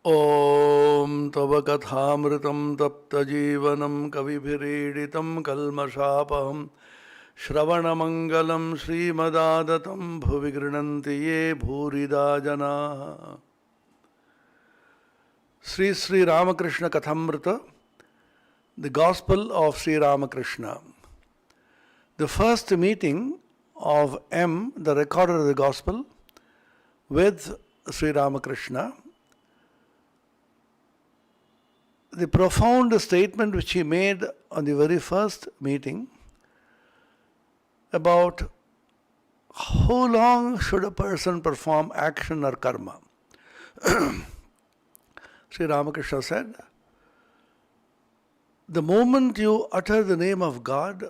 Om Tava Kathamritam Tapta Jeevanam Kavibireeditam Kalmashapaham Shravanamangalam Srimadadatam Bhuvi Ye Bhurida Jana. Sri Sri Ramakrishna Kathamrita, the Gospel of Sri Ramakrishna. The first meeting of M, the recorder of the Gospel, with Sri Ramakrishna. The profound statement which he made on the very first meeting about how long should a person perform action or karma. Sri Ramakrishna said, the moment you utter the name of God,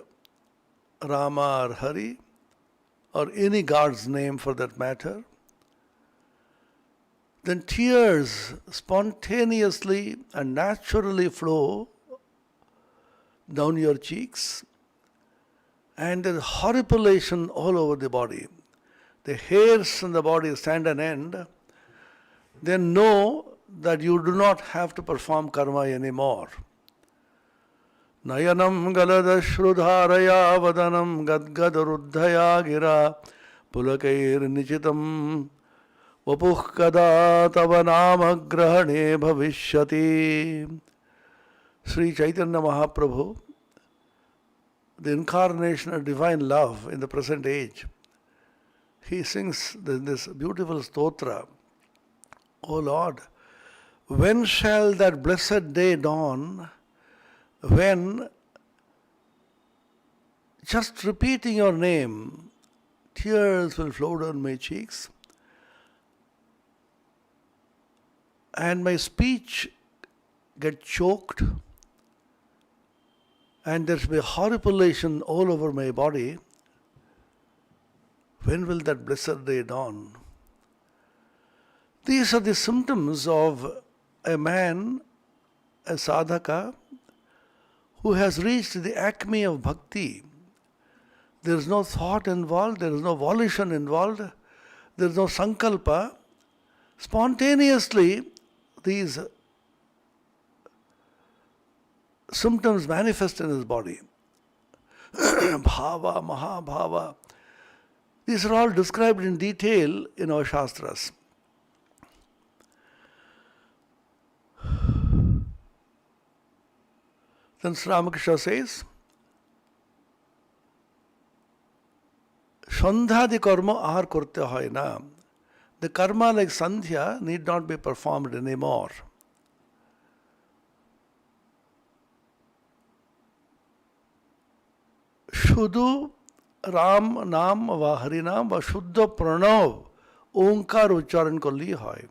Rama or Hari, or any God's name for that matter, then tears spontaneously and naturally flow down your cheeks, and there is horripilation all over the body. The hairs on the body stand on end. Then know that you do not have to perform karma anymore. Nayanam galada shrudharaya vadanam gadgadaruddhaya gira pulakair nichitam Vapuh kada tava nama grahane bhavishyati. Sri Chaitanya Mahaprabhu, the incarnation of divine love in the present age, he sings this beautiful stotra. O Lord, when shall that blessed day dawn when just repeating your name, tears will flow down my cheeks, and my speech get choked, and there will be horripilation all over my body. When will that blessed day dawn? These are the symptoms of a man, a sadhaka, who has reached the acme of bhakti. There is no thought involved, there is no volition involved, there is no sankalpa. Spontaneously, these symptoms manifest in his body. Bhava, Mahabhava. These are all described in detail in our Shastras. Then Sri Ramakrishna says, Sandhyadi karma ahar korte hoy na. The karma like Sandhya need not be performed anymore. Shuddha Ram Nam va Harinam va Shuddha Pranav Onkar Ucharan ko li hoy.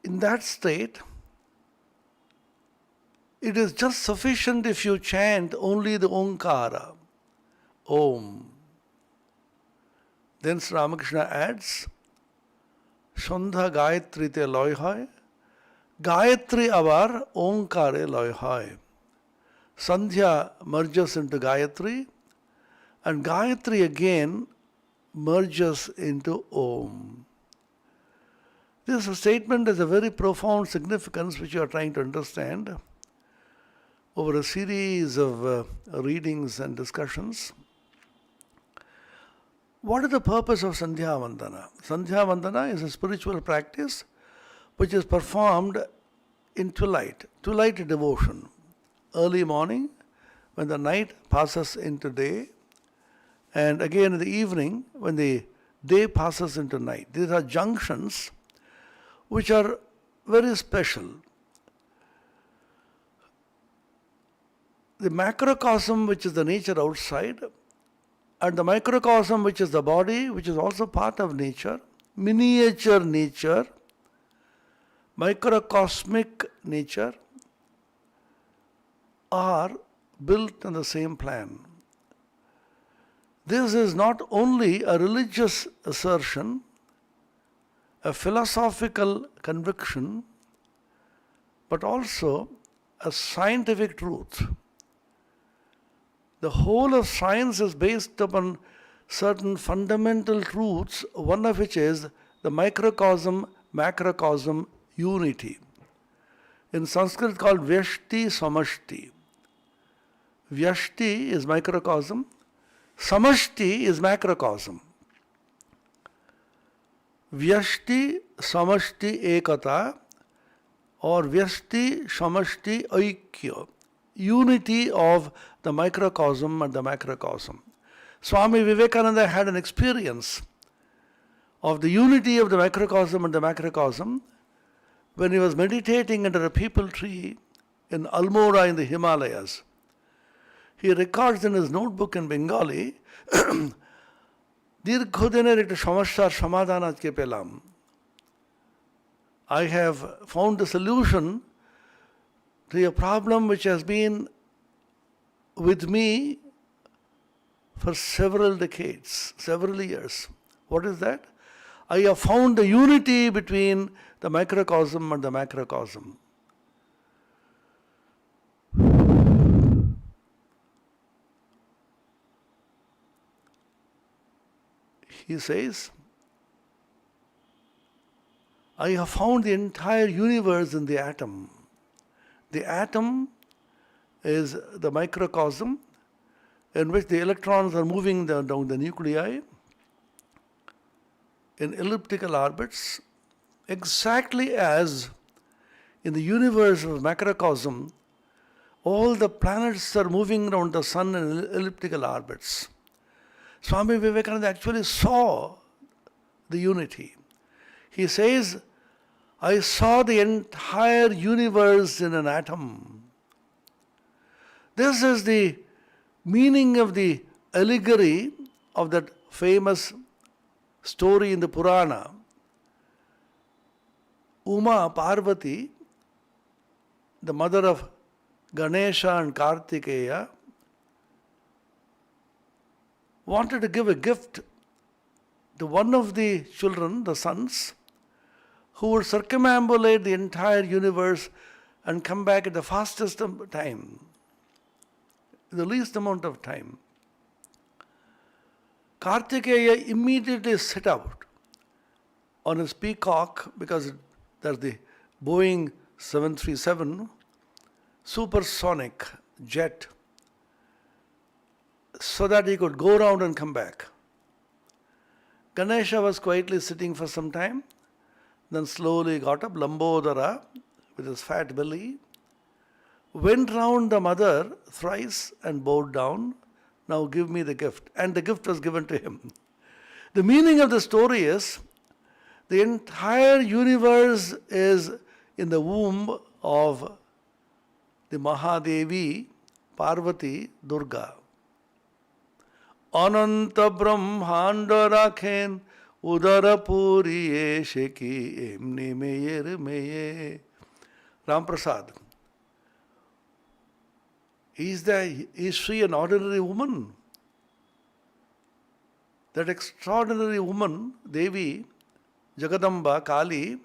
In that state, it is just sufficient if you chant only the Onkara, Om. Then Sri Ramakrishna adds, Sandha Gayatri te loy hoy, Gayatri abar Onkare loy hoy. Sandhya merges into Gayatri, and Gayatri again merges into Om. This statement has a very profound significance which you are trying to understand over a series of readings and discussions. What is the purpose of Sandhya Vandana? Sandhya Vandana is a spiritual practice which is performed in twilight devotion. Early morning, when the night passes into day, and again in the evening, when the day passes into night. These are junctions which are very special. The macrocosm, which is the nature outside, and the microcosm, which is the body, which is also part of nature, miniature nature, microcosmic nature, are built on the same plan. This is not only a religious assertion, a philosophical conviction, but also a scientific truth. The whole of science is based upon certain fundamental truths, one of which is the microcosm, macrocosm unity. In Sanskrit called Vyashti Samashti. Vyashti is microcosm, Samashti is macrocosm. Vyashti Samashti Ekata or Vyashti Samashti Aikya, unity of the microcosm and the macrocosm. Swami Vivekananda had an experience of the unity of the microcosm and the macrocosm when he was meditating under a peepal tree in Almora in the Himalayas. He records in his notebook in Bengali, দীর্ঘদিনের একটা সমস্যার সমাধান আজকে পেলাম. I have found the solution to a problem which has been with me for several decades, several years. What is that? I have found the unity between the microcosm and the macrocosm. He says, I have found the entire universe in the atom. The atom is the microcosm in which the electrons are moving down the nuclei in elliptical orbits, exactly as in the universe of macrocosm, all the planets are moving around the sun in elliptical orbits. Swami Vivekananda actually saw the unity. He says, I saw the entire universe in an atom. This is the meaning of the allegory of that famous story in the Purana. Uma Parvati, the mother of Ganesha and Kartikeya, wanted to give a gift to one of the children, the sons, who would circumambulate the entire universe and come back at the fastest time, the least amount of time. Kartikeya immediately set out on his peacock, because that's the Boeing 737 supersonic jet, so that he could go around and come back. Ganesha was quietly sitting for some time, then slowly got up, Lambodara, with his fat belly, went round the mother thrice and bowed down, now give me the gift. And the gift was given to him. The meaning of the story is, the entire universe is in the womb of the Mahadevi, Parvati, Durga. Ananta Brahmanda Rakhen Udara Puriye Sheki Emni Meyer Meye. Ram Prasad. Is she an ordinary woman? That extraordinary woman, Devi, Jagadamba, Kali,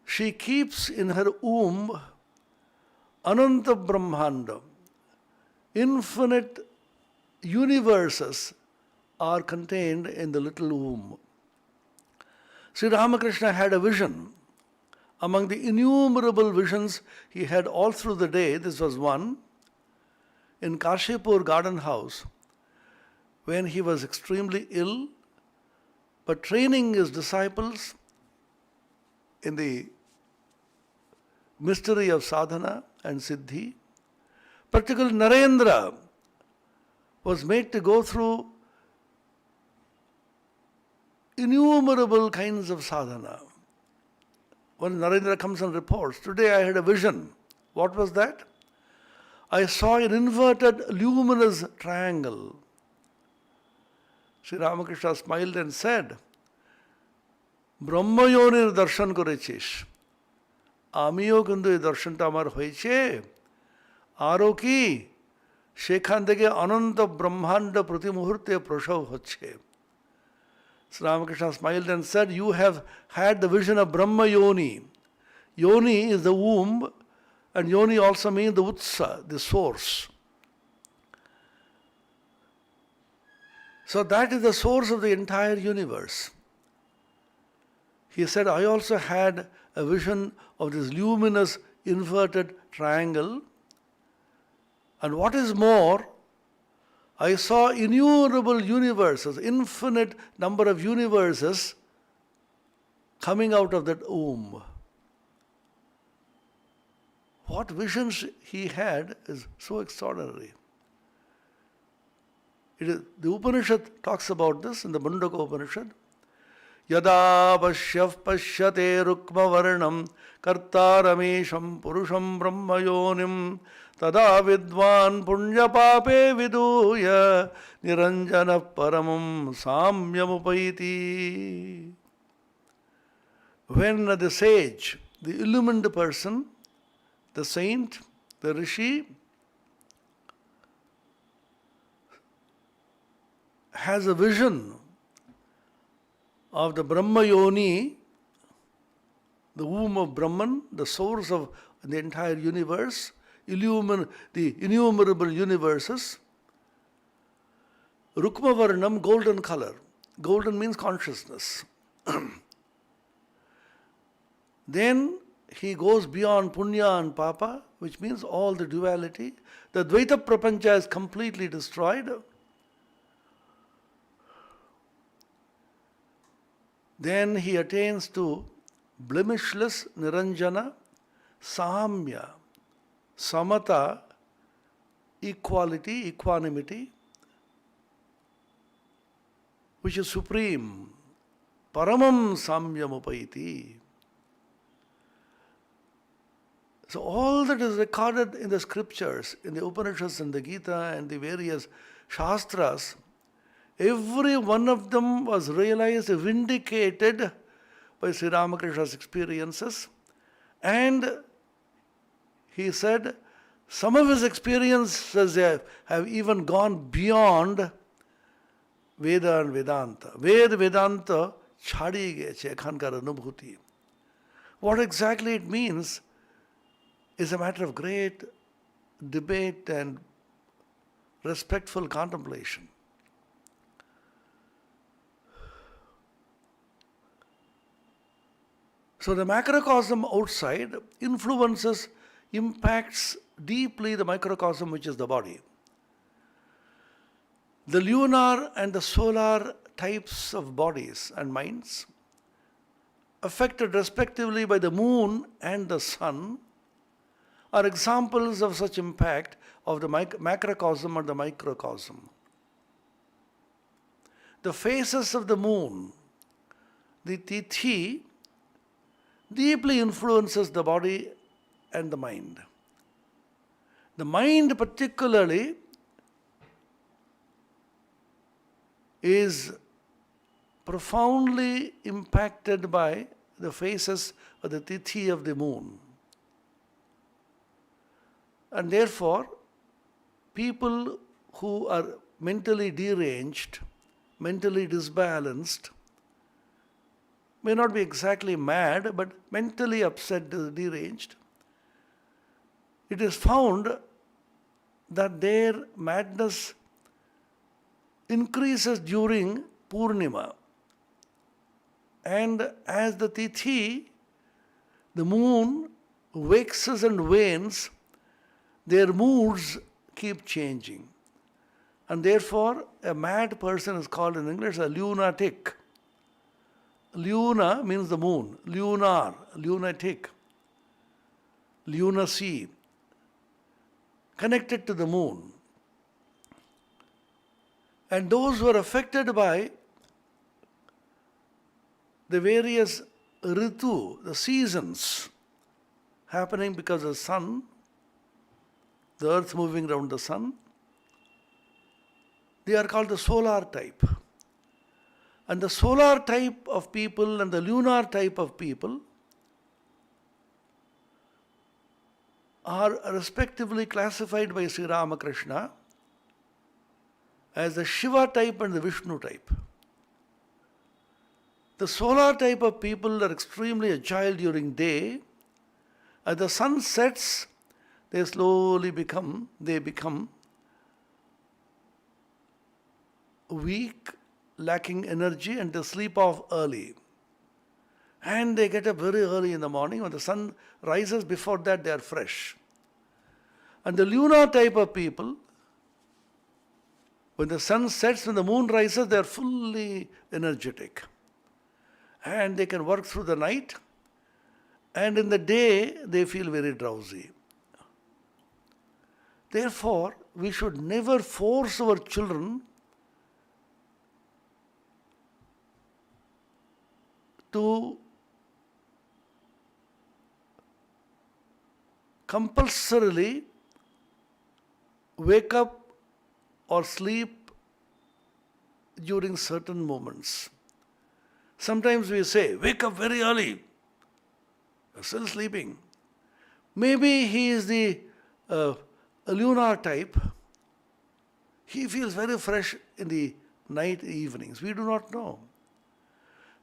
she keeps in her womb Ananta Brahmanda. Infinite universes are contained in the little womb. Sri Ramakrishna had a vision. Among the innumerable visions he had all through the day, this was one, in Kashipur garden house, when he was extremely ill, but training his disciples in the mystery of sadhana and siddhi. Particularly Narendra was made to go through innumerable kinds of sadhana. When Narendra comes and reports, today I had a vision. What was that? I saw an inverted luminous triangle. Sri Ramakrishna smiled and said, Brahmayonir darshan korechish. Amiyo kintu ei darshanta amar hoyeche. আরও কি সেখান থেকে অনন্ত ব্রহ্মাণ্ড প্রতি মুহূর্তে প্রসব হচ্ছে. Sri Ramakrishna smiled and said, you have had the vision of Brahma Yoni. Yoni is the womb, and Yoni also means the Utsa, the source. So that is the source of the entire universe. He said, I also had a vision of this luminous inverted triangle. And what is more, I saw innumerable universes, infinite number of universes coming out of that womb. What visions he had is so extraordinary. The Upanishad talks about this in the Mundaka Upanishad. Yada pasyav pasyate rukma varnam kartaramesham purusham brahmayonim tada vidvan punya pape viduya niranjana paramam samyamupaiti. When the sage, the illumined person, the saint, the rishi, has a vision of the Brahma Yoni, the womb of Brahman, the source of the entire universe, the innumerable universes. Rukma Varnam, golden color. Golden means consciousness. Then he goes beyond Punya and Papa, which means all the duality. The Dvaita Prapancha is completely destroyed. Then he attains to blemishless Niranjana, Samya, Samata, equality, equanimity, which is supreme. Paramam Samyamupaiti. So all that is recorded in the scriptures, in the Upanishads and the Gita and the various Shastras, every one of them was realized, vindicated by Sri Ramakrishna's experiences. And he said, some of his experiences have even gone beyond Veda and Vedanta. Veda, Vedanta, chhadi geche ekhankar anubhuti. What exactly it means is a matter of great debate and respectful contemplation. So the macrocosm outside influences, impacts deeply the microcosm, which is the body. The lunar and the solar types of bodies and minds, affected respectively by the moon and the sun, are examples of such impact of the macrocosm or the microcosm. The phases of the moon, the tithi, deeply influences the body and the mind. The mind particularly is profoundly impacted by the phases of the tithi of the moon. And therefore, people who are mentally deranged, mentally disbalanced, may not be exactly mad, but mentally upset, deranged, it is found that their madness increases during Purnima. And as the Tithi, the moon, waxes and wanes, their moods keep changing. And therefore, a mad person is called in English a lunatic. Luna means the moon. Lunar, lunatic. Lunacy. Connected to the moon. And those who are affected by the various ritu, the seasons happening because of the sun, the earth moving around the sun, they are called the solar type. And the solar type of people and the lunar type of people are respectively classified by Sri Ramakrishna as the Shiva type and the Vishnu type. The solar type of people are extremely agile during day. As the sun sets, they slowly become weak, lacking energy, and they sleep off early. And they get up very early in the morning. When the sun rises, before that they are fresh. And the lunar type of people, when the sun sets, when the moon rises, they are fully energetic. And they can work through the night. And in the day, they feel very drowsy. Therefore, we should never force our children to compulsorily wake up or sleep during certain moments. Sometimes we say, wake up very early. You're still sleeping. Maybe he is the lunar type. He feels very fresh in the night, evenings. We do not know.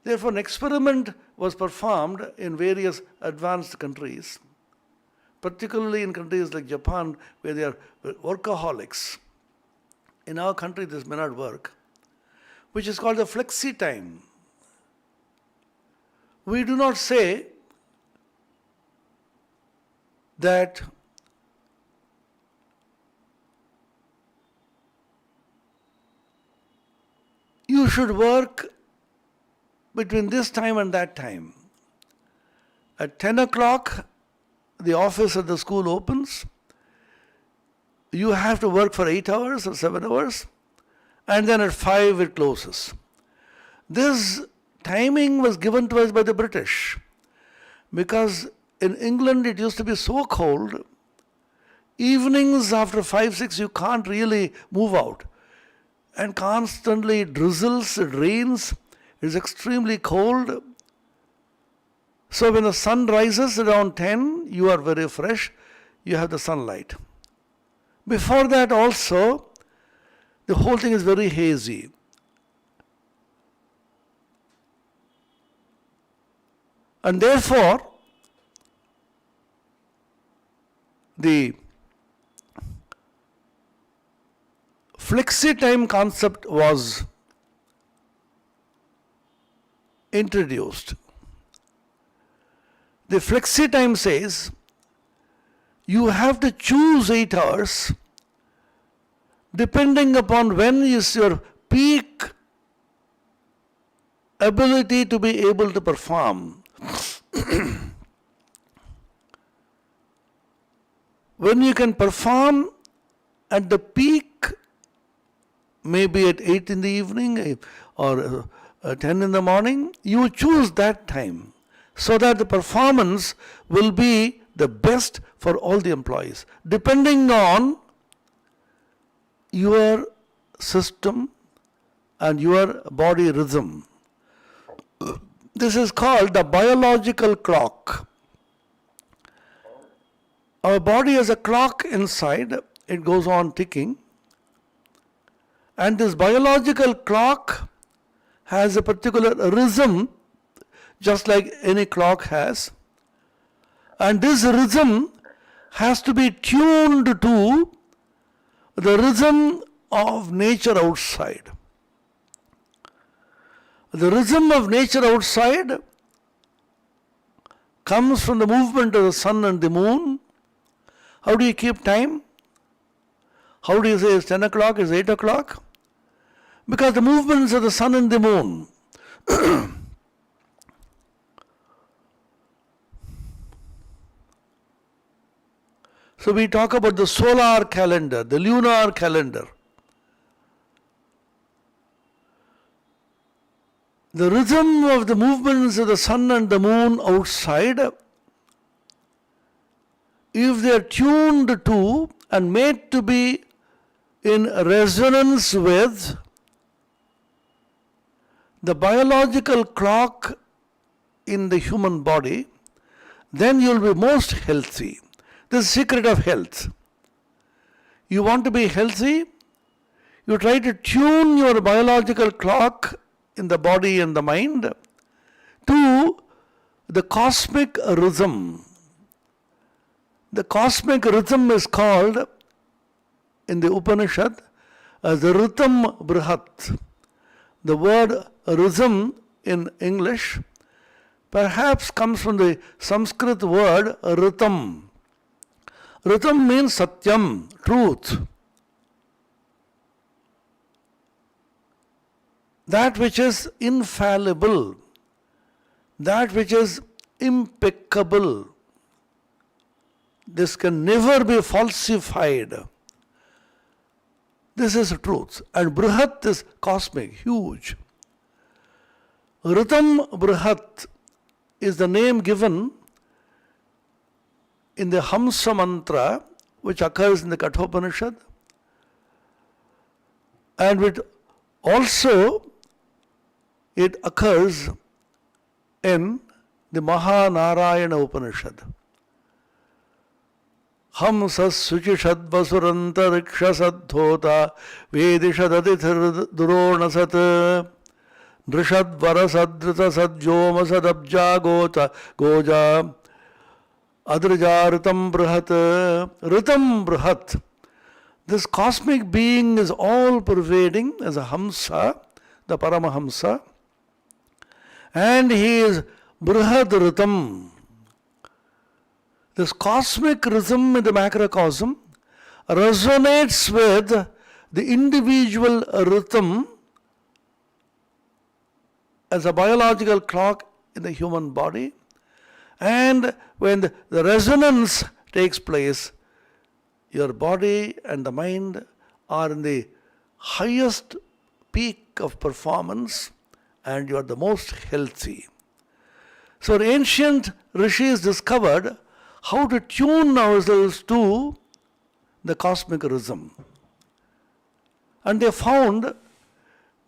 Therefore, an experiment was performed in various advanced countries, particularly in countries like Japan, where they are workaholics. In our country, this may not work, which is called the Flexi time. We do not say that you should work between this time and that time. At 10 o'clock, the office at the school opens. You have to work for 8 hours or 7 hours, and then at 5 it closes. This timing was given to us by the British, because in England it used to be so cold, evenings after 5, 6 you can't really move out. And constantly it drizzles, it rains, it is extremely cold. So when the sun rises around 10, you are very fresh, you have the sunlight. Before that also, the whole thing is very hazy. And therefore, the Flexi time concept was introduced. The Flexi time says you have to choose 8 hours depending upon when is your peak ability to be able to perform. When you can perform at the peak, maybe at 8 in the evening or 10 in the morning, you choose that time so that the performance will be the best for all the employees, depending on your system and your body rhythm. This is called the biological clock. Our body has a clock inside, it goes on ticking. And this biological clock has a particular rhythm, just like any clock has. And this rhythm has to be tuned to the rhythm of nature outside. The rhythm of nature outside comes from the movement of the sun and the moon. How do you keep time? How do you say it's 10 o'clock, it's 8 o'clock? Because the movements of the sun and the moon. So we talk about the solar calendar, the lunar calendar. The rhythm of the movements of the sun and the moon outside, if they are tuned to and made to be in resonance with the biological clock in the human body, then you will be most healthy. The secret of health. You want to be healthy, you try to tune your biological clock in the body and the mind to the cosmic rhythm. The cosmic rhythm is called in the Upanishad as the Ritam Brihat. The word rhythm in English perhaps comes from the Sanskrit word Ritam. Ritam means Satyam, truth. That which is infallible, that which is impeccable. This can never be falsified. This is truth. And Brihat is cosmic, huge. Ritam Brihat is the name given in the Hamsa Mantra, which occurs in the Kathopanishad, and which also it occurs in the Mahanarayana Upanishad. Hamsas suchishad vasurantariksha sadhota vedishad adithir duronasat drishad varasadrita sadjoma sadabja gota goja adrija ritam brihat. This cosmic being is all pervading as a Hamsa, the Paramahamsa, and he is Brihad Ritam. This cosmic rhythm in the macrocosm resonates with the individual rhythm as a biological clock in the human body, and when the resonance takes place, your body and the mind are in the highest peak of performance and you are the most healthy. So ancient rishis discovered how to tune ourselves to the cosmic rhythm. And they found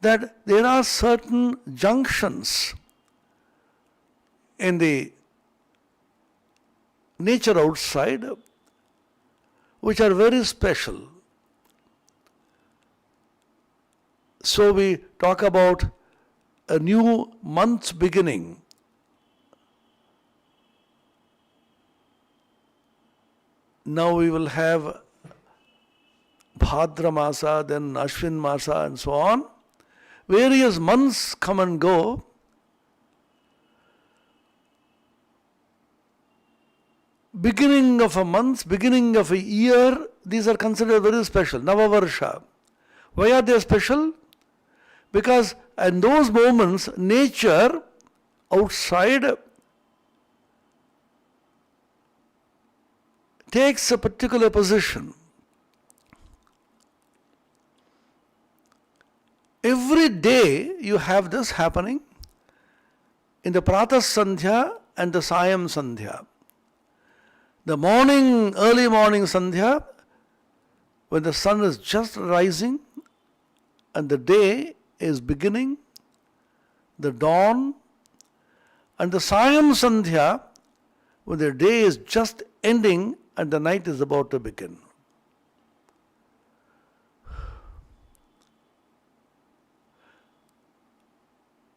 that there are certain junctions in the nature outside which are very special. So we talk about a new month's beginning. Now we will have Bhadra Masa, then Ashwin Masa and so on. Various months come and go. Beginning of a month, beginning of a year, these are considered very special. Navavarsha. Why are they special? Because in those moments, nature outside takes a particular position. Every day you have this happening in the Pratah Sandhya and the Sayam Sandhya. The morning, early morning Sandhya, when the sun is just rising and the day is beginning, the dawn, and the Sayam Sandhya, when the day is just ending and the night is about to begin.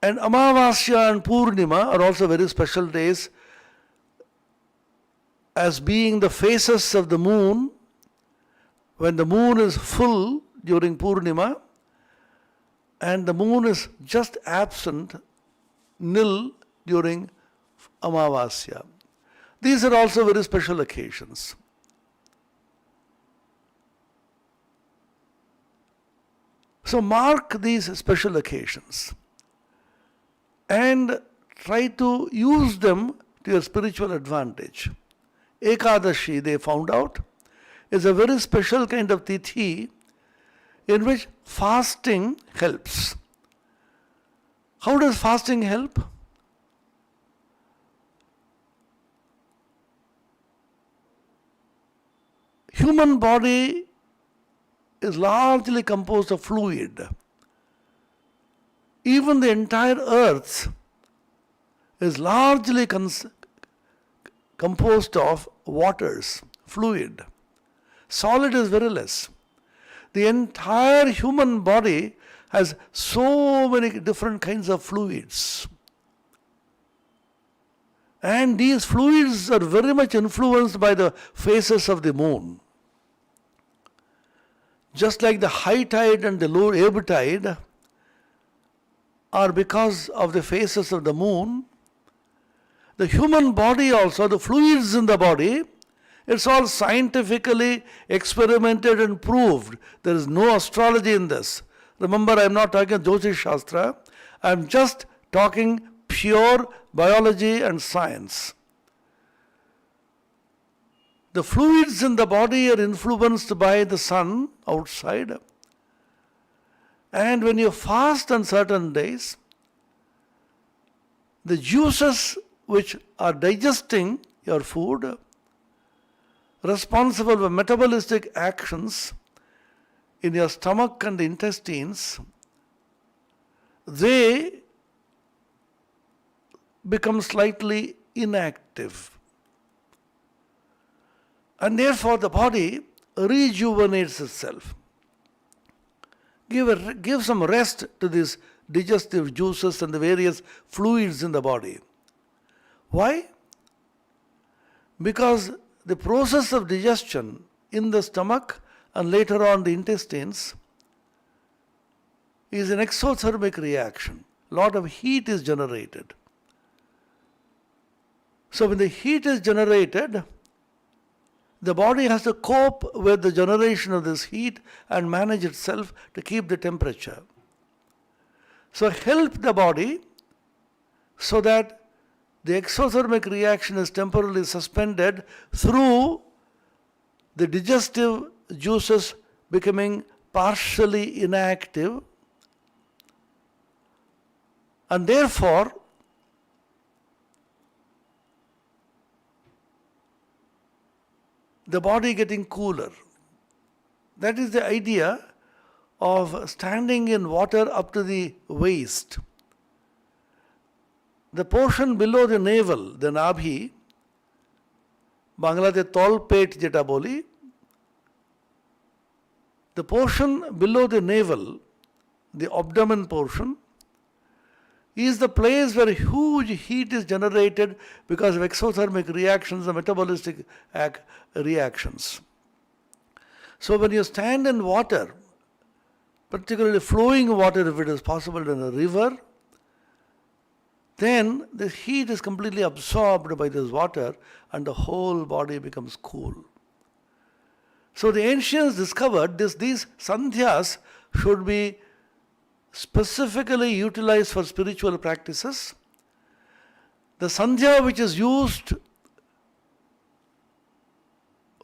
And Amavasya and Purnima are also very special days, as being the phases of the moon. When the moon is full during Purnima and the moon is just absent, nil, during Amavasya. These are also very special occasions. So mark these special occasions and try to use them to your spiritual advantage. Ekadashi, they found out, is a very special kind of tithi in which fasting helps. How does fasting help? Human body is largely composed of fluid. Even the entire earth is largely composed of waters, fluid. Solid is very less. The entire human body has so many different kinds of fluids. And these fluids are very much influenced by the phases of the moon. just like the high tide and the low ebb tide are because of the phases of the moon, the human body also, the fluids in the body, it's all scientifically experimented and proved. There is no astrology in this. Remember, I am not talking Jyotish Shastra. I am just talking pure biology and science. The fluids in the body are influenced by the sun outside. And when you fast on certain days, the juices which are digesting your food, responsible for metabolistic actions in your stomach and intestines, they become slightly inactive. And therefore the body rejuvenates itself. Give some rest to these digestive juices and the various fluids in the body. Why? Because the process of digestion in the stomach and later on the intestines is an exothermic reaction. A lot of heat is generated. So when the heat is generated, the body has to cope with the generation of this heat and manage itself to keep the temperature. So help the body so that the exothermic reaction is temporarily suspended through the digestive juices becoming partially inactive, and therefore the body getting cooler. That is the idea of standing in water up to the waist. The portion below the navel, the nabhi, Bangladesh tol pet jeta boli, the portion below the navel, the abdomen portion, is the place where huge heat is generated because of exothermic reactions and metabolistic reactions. So when you stand in water, particularly flowing water if it is possible in a river, then the heat is completely absorbed by this water and the whole body becomes cool. So the ancients discovered these sandhyas should be specifically utilized for spiritual practices. The sandhya which is used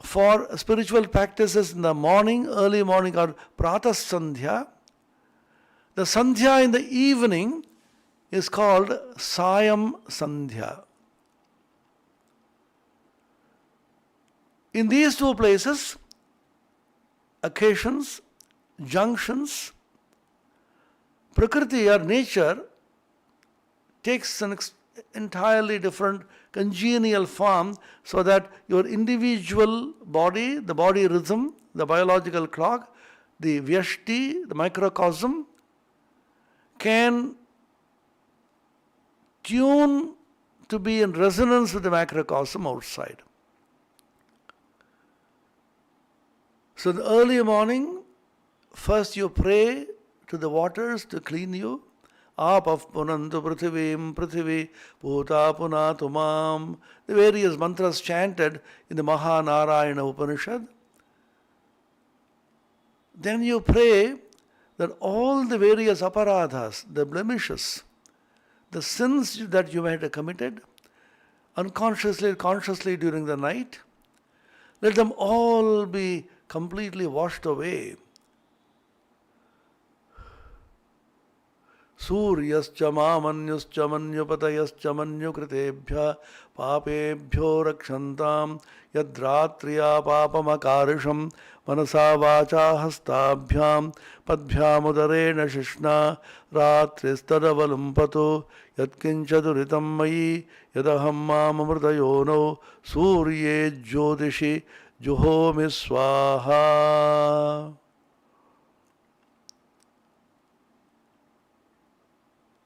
for spiritual practices in the morning, early morning, or pratah sandhya. The sandhya in the evening is called sayam sandhya. In these two places, occasions, junctions, Prakriti or nature takes an entirely different congenial form so that your individual body, the body rhythm, the biological clock, the vyashti, the microcosm, can tune to be in resonance with the macrocosm outside. So in the early morning, first you pray to the waters to clean you. Apav punantu prithivim prithivi bhuta punatumam. The various mantras chanted in the Mahanarayana Upanishad. Then you pray that all the various aparadhas, the blemishes, the sins that you might have committed, unconsciously or consciously during the night, let them all be completely washed away. Suryascha mamanyascha manyupatayascha manyukritebhya papebhyo rakshantam yadratriya papamakarisham manasa vacha hastabhyam padbhyamudarena shishna ratristadavalumpato yatkinchaduritam mayi yadaham mamamritayono surye jyotishi juhomi swaha.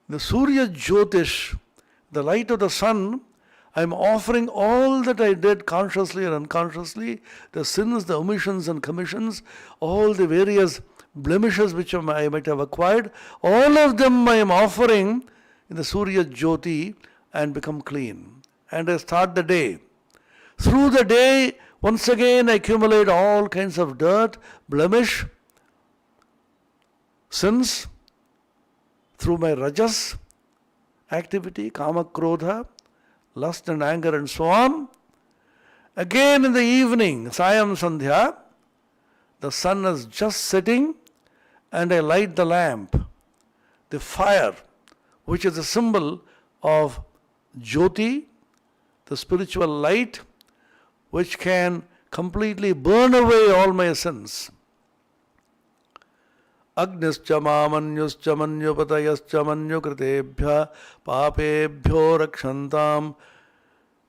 The Surya Jyotish, the light of the sun, I am offering all that I did consciously and unconsciously, the sins, the omissions and commissions, all the various blemishes which I might have acquired, all of them I am offering in the Surya Jyoti and become clean. And I start the day. Through the day, once again I accumulate all kinds of dirt, blemish, sins, through my rajas activity, kama, krodha, lust and anger and so on. Again in the evening, Sayam Sandhya, the sun is just setting and I light the lamp, the fire, which is a symbol of Jyoti, the spiritual light, which can completely burn away all my sins. Agnischa mamanyuscha manyupatayascha manyukritebhya papebhyo rakshantam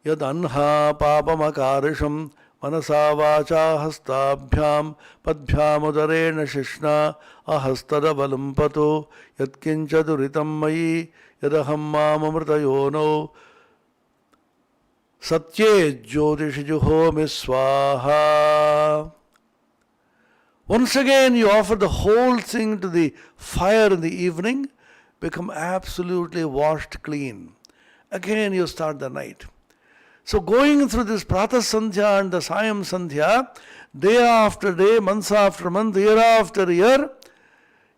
yad anha papamakarisham manasa vacha hastabhyam padbhyam udarena shishna ahastada balumpato yatkincha duritam mayi yadaham mamamritayono satye jyotishijuhomi swaha. Once again you offer the whole thing to the fire in the evening, become absolutely washed clean. Again you start the night. So going through this Pratha Sandhya and the Sayam Sandhya, day after day, month after month, year after year,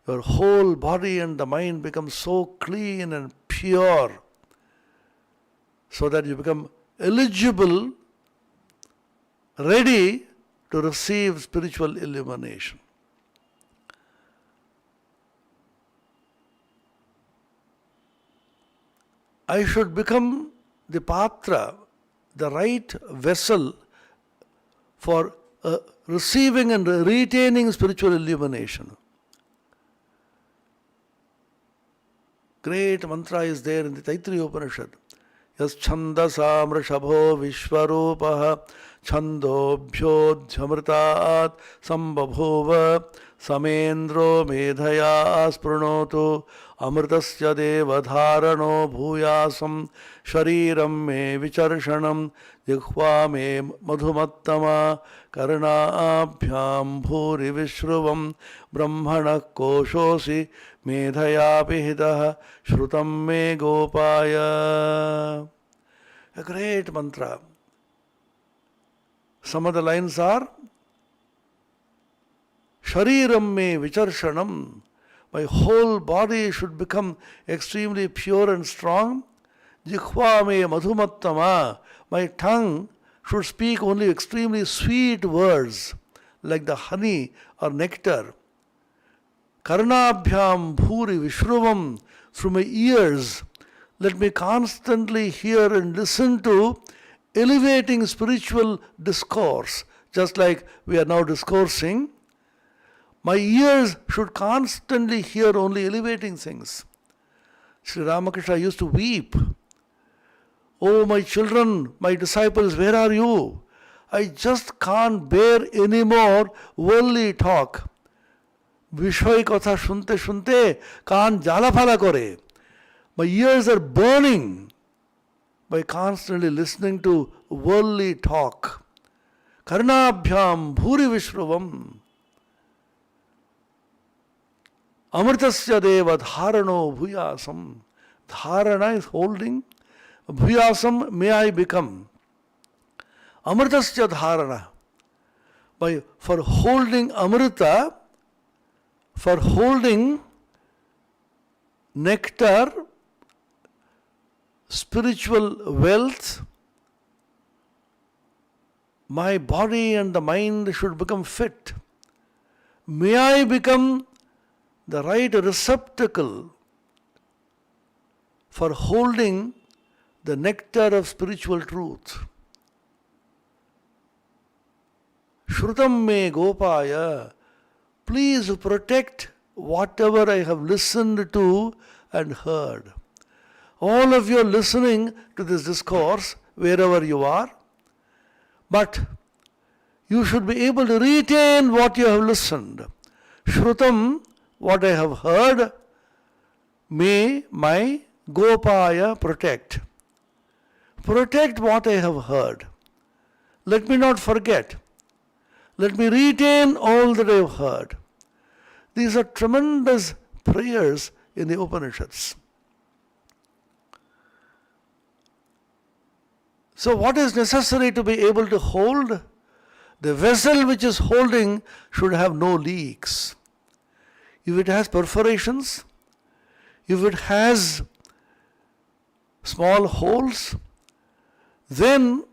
your whole body and the mind become so clean and pure, so that you become eligible, ready to receive spiritual illumination. I should become the patra, the right vessel for receiving and retaining spiritual illumination. Great mantra is there in the Taittiriya Upanishad. Yas chandasa mrishabho vishwarupah chandobhyodhyamritaat sambabhuva samendro medhaya sprunotu amritasya devadharano bhuyasam shariram me vicharshanam jikhva me madhumattama karnaabhyam bhuri vishruvam brahmana koshosi medhaya pihitah shrutam me gopaya. A great mantra. Some of the lines are Shariram me vicharshanam. My whole body should become extremely pure and strong. Jikhva me madhumattama. My tongue should speak only extremely sweet words like the honey or nectar. Karnabhyam bhuri vishruvam. Through my ears, let me constantly hear and listen to elevating spiritual discourse, just like we are now discoursing. My ears should constantly hear only elevating things. Sri Ramakrishna used to weep. Oh, my children, my disciples, where are you? I just can't bear any more worldly talk. Vishwai katha shunte shunte kaan jala phala kore. My ears are burning by constantly listening to worldly talk. Karnabhyam bhuri vishruvam. Amritasya deva dharano bhuyasam. Dharana is holding. Bhuyasam, may I become. Amritasya dharana. For holding amrita, for holding nectar, spiritual wealth, my body and the mind should become fit. May I become the right receptacle for holding the nectar of spiritual truth. Shrutam me gopaya. Please protect whatever I have listened to and heard. All of you are listening to this discourse wherever you are, but you should be able to retain what you have listened. Shrutam, what I have heard, may my Gopaya protect. protect what I have heard. Let me not forget. Let me retain all that I have heard. These are tremendous prayers in the Upanishads. So what is necessary to be able to hold? The vessel which is holding should have no leaks. If it has perforations, if it has small holes, then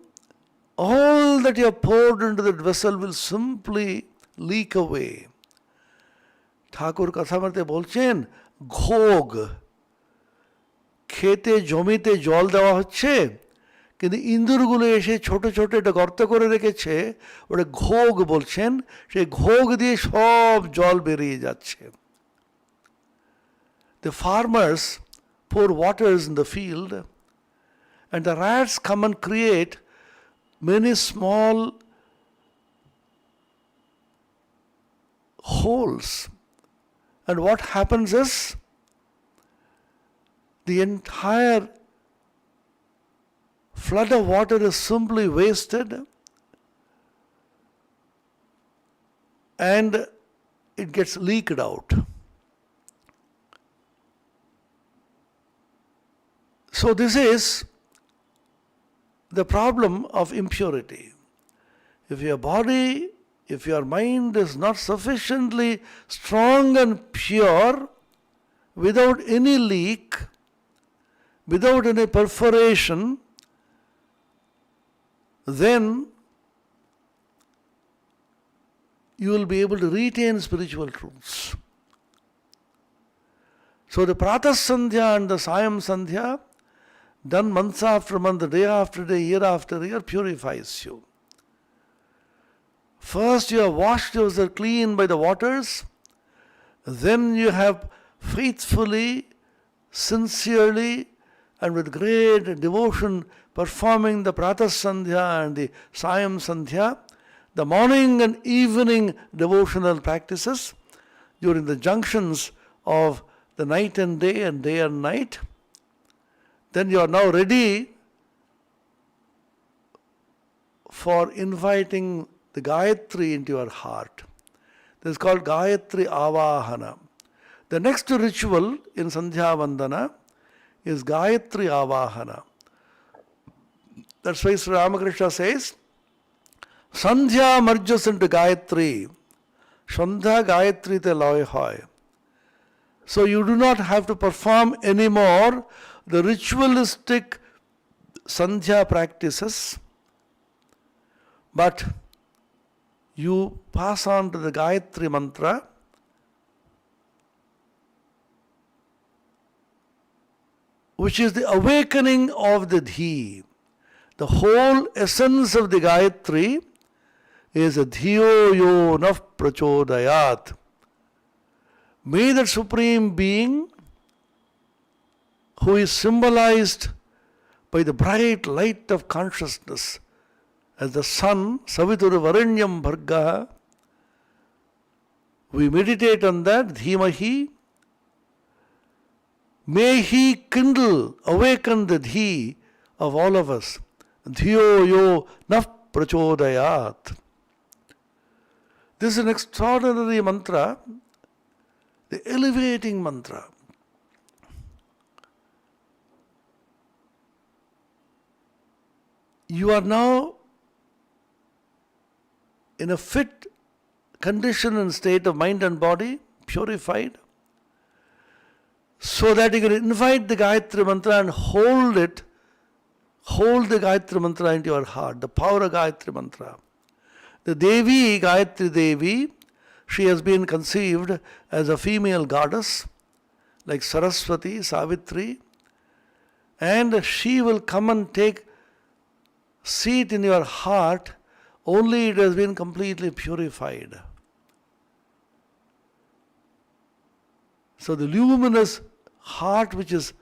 all that you have poured into that vessel will simply leak away. ঠাকুর কথামতে বলছেন, ঘোগ, খেতে জমিতে জল দেওয়া হচ্ছে, কিন্তু ইঁদুরগুলো এসে ছোট ছোট একটা গর্ত করে রেখেছে, ওটা ঘোগ বলছেন, সেই ঘোগ দিয়ে সব জল বেরিয়ে যাচ্ছে। The farmers pour waters in the field, and the rats come and create many small holes. And what happens is, the entire flood of water is simply wasted, and it gets leaked out. So this is the problem of impurity. If your body, if your mind is not sufficiently strong and pure, without any leak, without any perforation, then you will be able to retain spiritual truths. So the Pratah Sandhya and the Sayam Sandhya, done month after month, day after day, year after year, purifies you. First you have washed yourself clean by the waters, then you have faithfully, sincerely, and with great devotion performing the Pratah Sandhya and the Sayam Sandhya, the morning and evening devotional practices during the junctions of the night and day and night. Then you are now ready for inviting the Gayatri into your heart. This is called Gayatri Avahana. The next ritual in Sandhya Vandana is Gayatri Avahana. That's why Sri Ramakrishna says, Sandhya merges into Gayatri. Sandhya Gayatri te loy hoy. So you do not have to perform anymore the ritualistic Sandhya practices, but you pass on to the Gayatri Mantra, which is the awakening of the Dhi. The whole essence of the Gayatri is a Dhiyo yo naf prachodayat. May that Supreme Being, who is symbolized by the bright light of consciousness as the sun, Savitur Varanyam Bhargaha, we meditate on that, Dhimahi. May he kindle, awaken the Dhi of all of us. Dhiyo yo naf prachodayat. This is an extraordinary mantra, the elevating mantra. You are now in a fit condition and state of mind and body, purified, so that you can invite the Gayatri Mantra and hold it, hold the Gayatri Mantra into your heart, the power of Gayatri Mantra. The Devi, Gayatri Devi, she has been conceived as a female goddess, like Saraswati, Savitri, and she will come and take seat in your heart only it has been completely purified. So the luminous heart, which is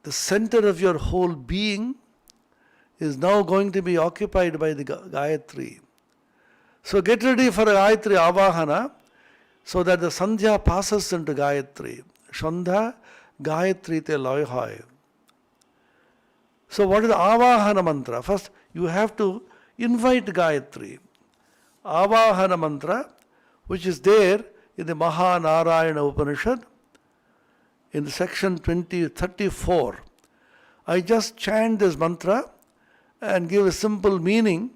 the center of your whole being, is now going to be occupied by the Gayatri. So get ready for a Gayatri Avahana so that the Sandhya passes into Gayatri. Sandhya Gayatri te loy hoy. So what is the Avahana Mantra? First, you have to invite Gayatri. Avahana Mantra, which is there in the Mahanarayana Upanishad, in the section 34. I just chant this mantra and give a simple meaning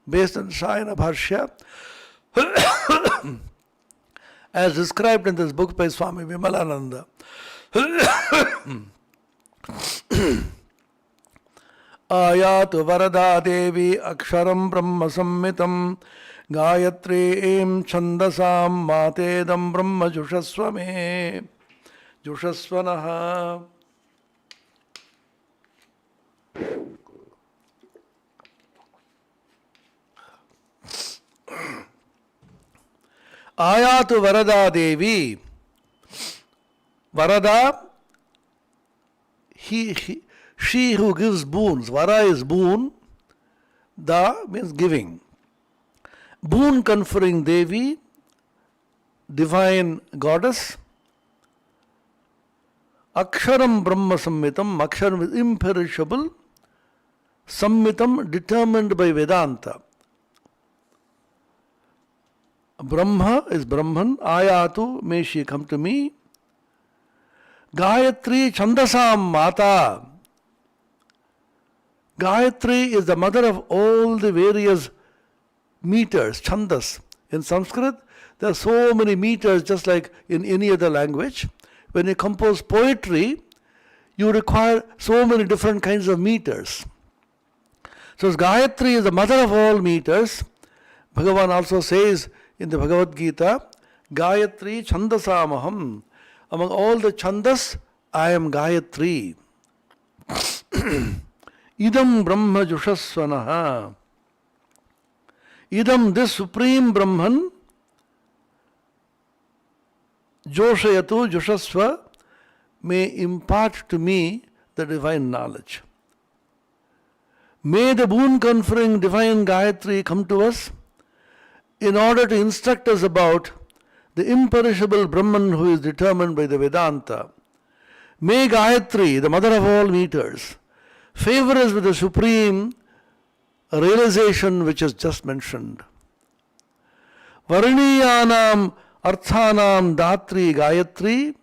based on Sayana Bharshya as described in this book by Swami Vimalananda. Ayatu Varada Devi Aksharam Brahma Sammitam Gayatri Em Chandasam Matedam Brahma Jushaswame Jushaswanaha. Ayatu Varada Devi. Varada, she who gives boons. Vara is boon. Da means giving. Boon conferring Devi, divine goddess. Aksharam Brahma Sammitam. Aksharam is imperishable. Sammitam, determined by Vedanta. Brahma is Brahman. Ayatu, may she come to me. Gayatri Chandasam Mata. Gayatri is the mother of all the various meters, chandas. In Sanskrit, there are so many meters, just like in any other language. When you compose poetry, you require so many different kinds of meters. So Gayatri is the mother of all meters. Bhagavan also says in the Bhagavad Gita, Gayatri Chandasamaham. Among all the chandas, I am Gayatri. Idam Brahma Jushasvanaha. Idam, this supreme Brahman, Joshayatu Jushasva, may impart to me the divine knowledge. May the boon conferring divine Gayatri come to us in order to instruct us about the imperishable Brahman who is determined by the Vedanta. May Gayatri, the mother of all meters, favor us with the supreme realization which is just mentioned. Varaniyanam Arthanam Datri Gayatri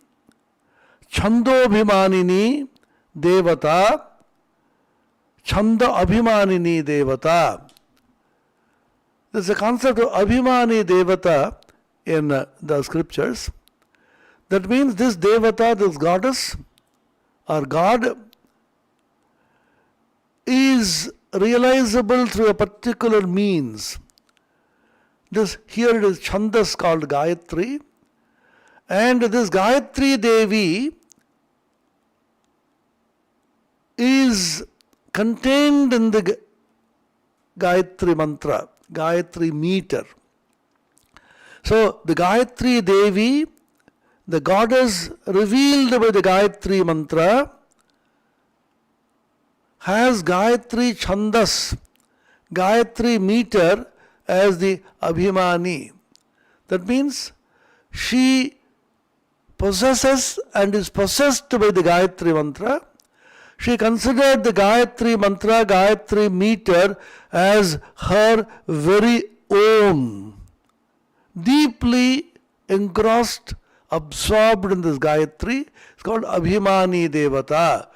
Chandobhimanini Devata Chanda Abhimanini Devata. There is a concept of Abhimani Devata in the scriptures. That means this Devata, this goddess or God, is realizable through a particular means. Here it is Chandas called Gayatri, and this Gayatri Devi is contained in the Gayatri Mantra, Gayatri meter. So the Gayatri Devi, the goddess revealed by the Gayatri Mantra, has Gayatri Chandas, Gayatri meter as the Abhimani. That means she possesses and is possessed by the Gayatri Mantra. She considered the Gayatri Mantra, Gayatri meter as her very own. Deeply engrossed, absorbed in this Gayatri. It's called Abhimani Devata.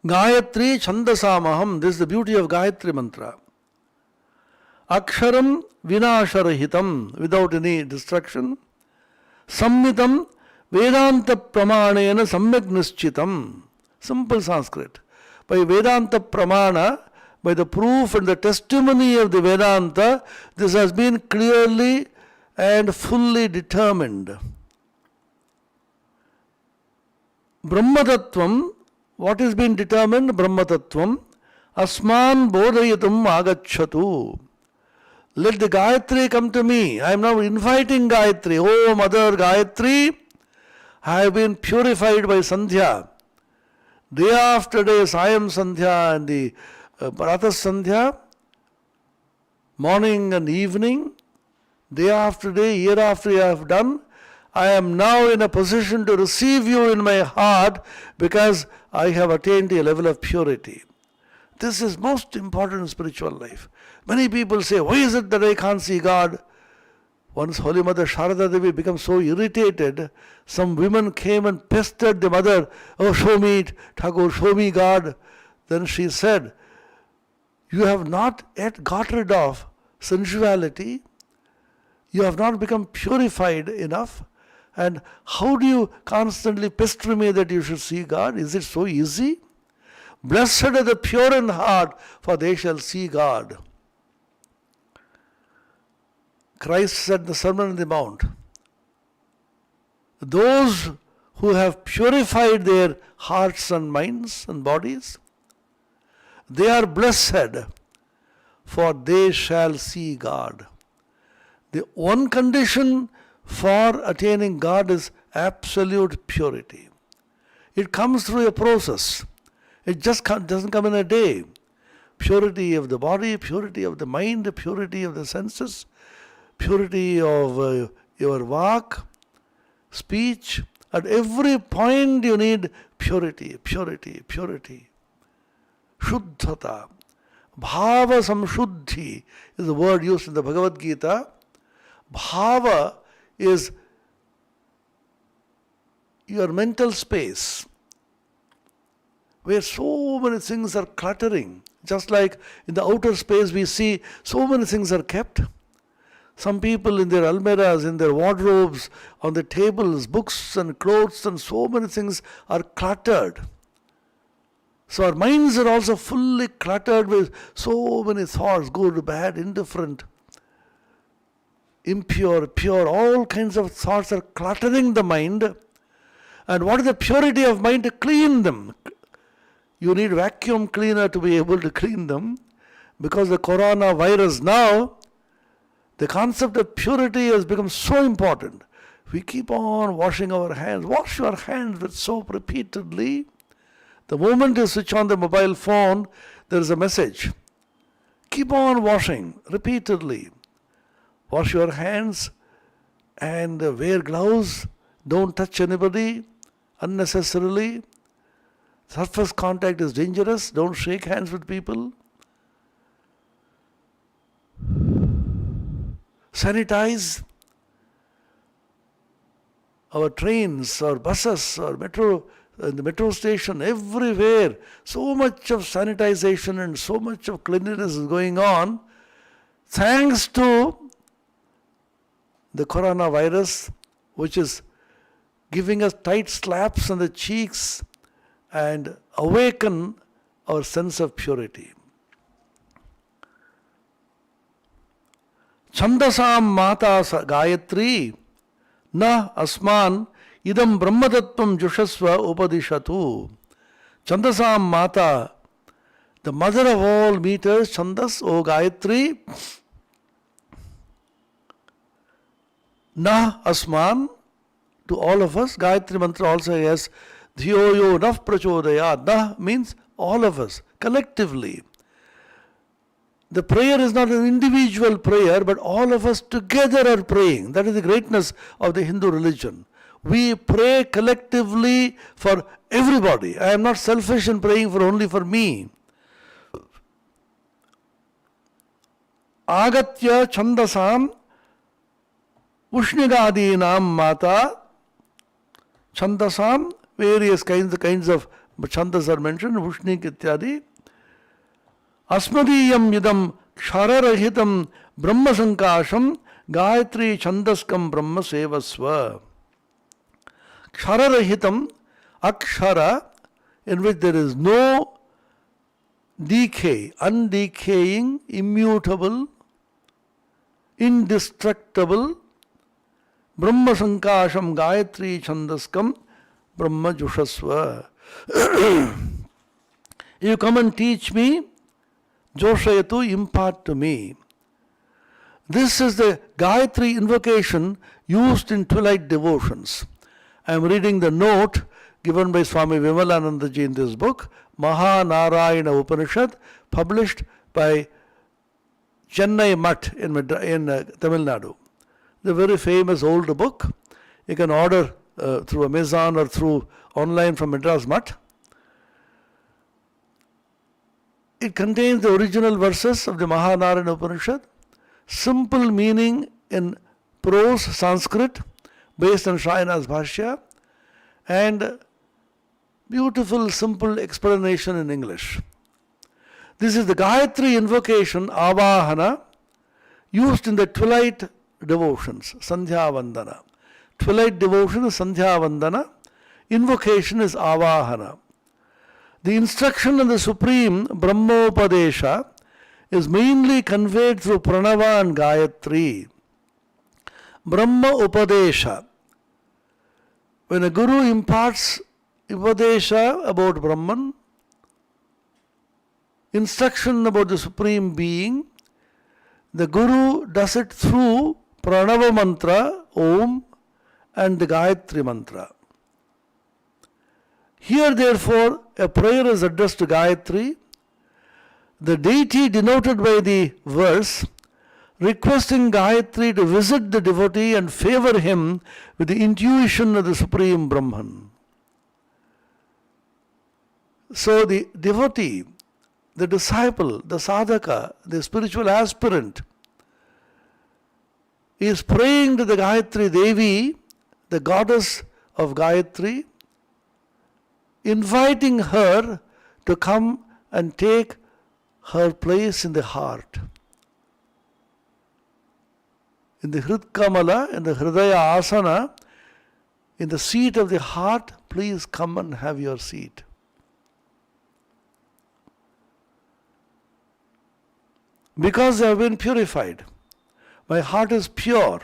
Gayatri Chandasamaham. This is the beauty of Gayatri Mantra. Aksharam Vinasharahitam, without any destruction. Sammitam Vedanta Pramanena Samyak Nischitam. Simple Sanskrit. By Vedanta Pramana, by the proof and the testimony of the Vedanta, this has been clearly and fully determined. Brahmatattvam, what has been determined? Brahmatattvam. Asman Bodhayatum Agachatu. Let the Gayatri come to me. I am now inviting Gayatri. Oh, Mother Gayatri, I have been purified by Sandhya. Day after day, Sayam Sandhya and the Pratas Sandhya, morning and evening, day after day, year after year I have done. I am now in a position to receive you in my heart because I have attained a level of purity. This is most important in spiritual life. Many people say, why is it that I can't see God? Once Holy Mother Sharada Devi became so irritated, some women came and pestered the mother, oh, show me, Thakur, show me God. Then she said, you have not yet got rid of sensuality. You have not become purified enough. And how do you constantly pester me that you should see God? Is it so easy? Blessed are the pure in heart, for they shall see God. Christ said in the Sermon on the Mount, those who have purified their hearts and minds and bodies, they are blessed, for they shall see God. The one condition for attaining God is absolute purity. It comes through a process. It just doesn't come in a day. Purity of the body, purity of the mind, purity of the senses, purity of your walk, speech. At every point you need purity, purity, purity. Shuddhata. Bhava samshuddhi is the word used in the Bhagavad Gita. Bhava is your mental space where so many things are cluttering. Just like in the outer space we see so many things are kept. Some people in their almirahs, in their wardrobes, on the tables, books and clothes and so many things are cluttered. So our minds are also fully cluttered with so many thoughts, good, bad, indifferent, impure, pure, all kinds of thoughts are cluttering the mind. And what is the purity of mind? To clean them. You need vacuum cleaner to be able to clean them. Because the coronavirus now, the concept of purity has become so important. We keep on washing our hands. Wash your hands with soap repeatedly. The moment you switch on the mobile phone, there is a message. Keep on washing repeatedly. Wash your hands and wear gloves. Don't touch anybody unnecessarily. Surface contact is dangerous. Don't shake hands with people. Sanitize our trains, our buses, our metro, in the metro station, everywhere. So much of sanitization and so much of cleanliness is going on thanks to the coronavirus, which is giving us tight slaps on the cheeks and awaken our sense of purity. Chandasam Mata Gayatri Na Asman Idam Brahmadattvam Jushasva Upadishatu. Chandasam Mata, the mother of all meters, Chandas, O Gayatri, Na Asman, to all of us. Gayatri Mantra also has Dhiyo yo naf prachodaya. Na means all of us, collectively. The prayer is not an individual prayer, but all of us together are praying. That is the greatness of the Hindu religion. We pray collectively for everybody. I am not selfish in praying only for me. Agatya Chandasam Ushnigadinam Mata. Chandasam, various kinds of chandas are mentioned, Ushnik ityadi. Asmadiyam yidam kshara-rahitam brahma-sankasham Gayatri chandaskam brahma sevasva. Kshara-rahitam, akshara, in which there is no decay, undecaying, immutable, indestructible, brahma-sankasham Gayatri chandaskam brahma jushasva. You come and teach me, Joshayatu, impart to me. This is the Gayatri Invocation used in Twilight devotions. I am reading the note given by Swami Vimalanandaji in this book, Mahanarayana Upanishad, published by Chennai Mutt in Tamil Nadu. The very famous old book. You can order through Amazon or through online from Madras Mutt. It contains the original verses of the Mahanarayana Upanishad, simple meaning in prose Sanskrit based on Shayana's Bhashya, and beautiful simple explanation in English. This is the Gayatri Invocation, Avahana, used in the Twilight devotions, Sandhya Vandana. Twilight devotion is Sandhya Vandana, invocation is Avahana. The instruction in the Supreme Brahmopadesha is mainly conveyed through Pranava and Gayatri. Brahma Upadesha. When a Guru imparts Upadesha about Brahman, instruction about the Supreme Being, the Guru does it through Pranava Mantra, Om, and the Gayatri Mantra. Here, therefore, a prayer is addressed to Gayatri, the deity denoted by the verse, requesting Gayatri to visit the devotee and favor him with the intuition of the Supreme Brahman. So the devotee, the disciple, the sadhaka, the spiritual aspirant is praying to the Gayatri Devi, the goddess of Gayatri, inviting her to come and take her place in the heart. In the Hridkamala, in the Hridaya Asana, in the seat of the heart, please come and have your seat. Because I have been purified. My heart is pure.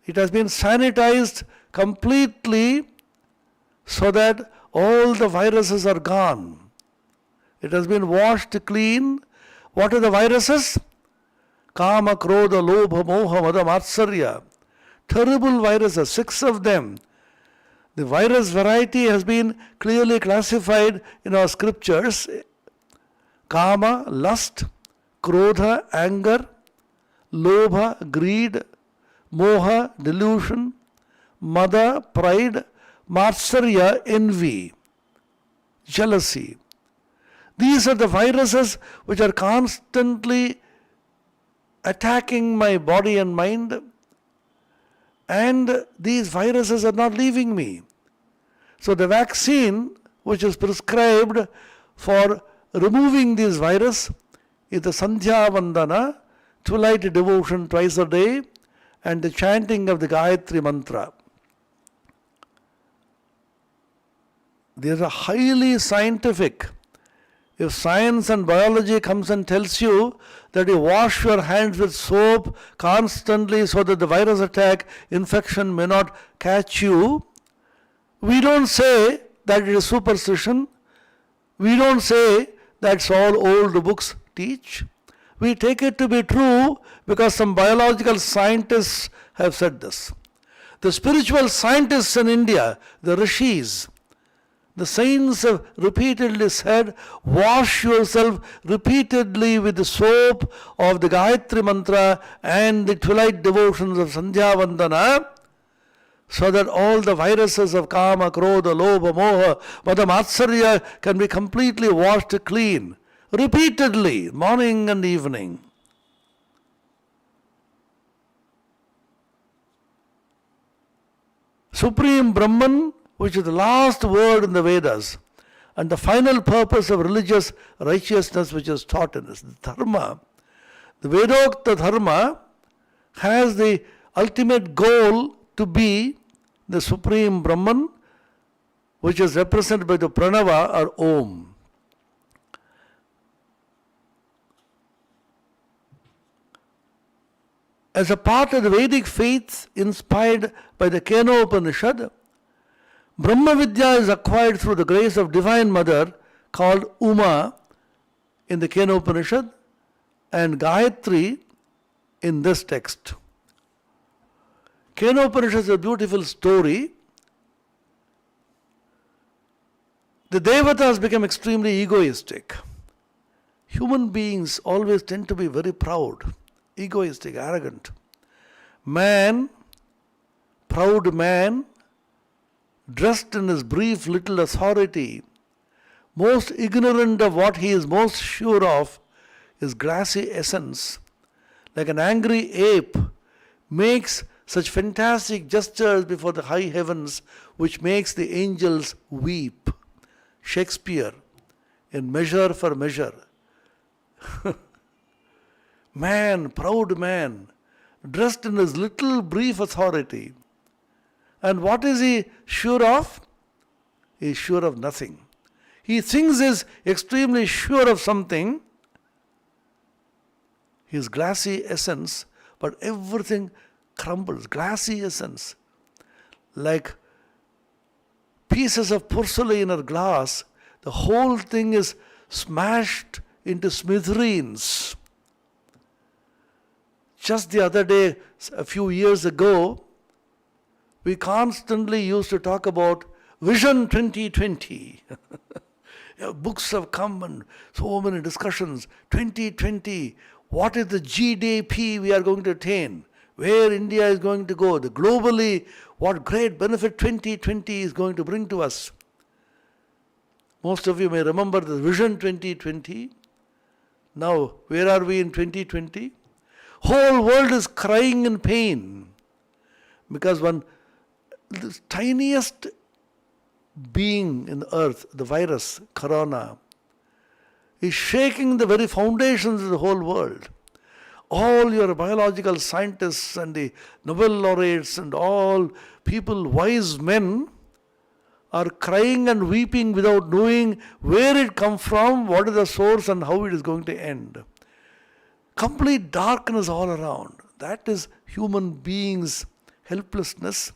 It has been sanitized completely so that all the viruses are gone. It has been washed clean. What are the viruses? Kama, Krodha, Lobha, Moha, Mada, Matsarya. Terrible viruses, 6 of them. The virus variety has been clearly classified in our scriptures. Kama, lust, Krodha, anger, Lobha, greed, Moha, delusion, Mada, pride, Matsarya, envy, jealousy. These are the viruses which are constantly attacking my body and mind, and these viruses are not leaving me. So the vaccine which is prescribed for removing this virus is the Sandhya Vandana, twilight devotion twice a day, and the chanting of the Gayatri Mantra. These are highly scientific. If science and biology comes and tells you that you wash your hands with soap constantly so that the virus attack, infection may not catch you, we don't say that it is superstition. We don't say that's all old books teach. We take it to be true because some biological scientists have said this. The spiritual scientists in India, the rishis, the saints have repeatedly said, wash yourself repeatedly with the soap of the Gayatri Mantra and the twilight devotions of Sandhya Vandana, so that all the viruses of Kama, Krodha, Lobha, Moha, Mada, Matsarya can be completely washed clean. Repeatedly, morning and evening. Supreme Brahman, which is the last word in the Vedas, and the final purpose of religious righteousness which is taught in this, the Dharma. The Vedokta Dharma has the ultimate goal to be the Supreme Brahman, which is represented by the Pranava or Om. As a part of the Vedic faith inspired by the Kenopanishad, Brahma Vidya is acquired through the grace of Divine Mother called Uma in the Kenopanishad and Gayatri in this text. Kenopanishad is a beautiful story. The Devatas become extremely egoistic. Human beings always tend to be very proud, egoistic, arrogant. Man proud man, dressed in his brief little authority, most ignorant of what he is most sure of, his glassy essence, like an angry ape, makes such fantastic gestures before the high heavens which makes the angels weep. Shakespeare, in Measure for Measure. Man, proud man, dressed in his little brief authority. And what is he sure of? He is sure of nothing. He thinks he is extremely sure of something, his glassy essence, but everything crumbles. Glassy essence. Like pieces of porcelain or glass, the whole thing is smashed into smithereens. Just the other day, a few years ago, we constantly used to talk about Vision 2020. Books have come and so many discussions. 2020, what is the GDP we are going to attain? Where India is going to go? The globally, what great benefit 2020 is going to bring to us. Most of you may remember the Vision 2020. Now, where are we in 2020? Whole world is crying in pain because the tiniest being in the earth, the virus, corona, is shaking the very foundations of the whole world. All your biological scientists and the Nobel laureates and all people, wise men, are crying and weeping without knowing where it comes from, what is the source and how it is going to end. Complete darkness all around. That is human beings' helplessness.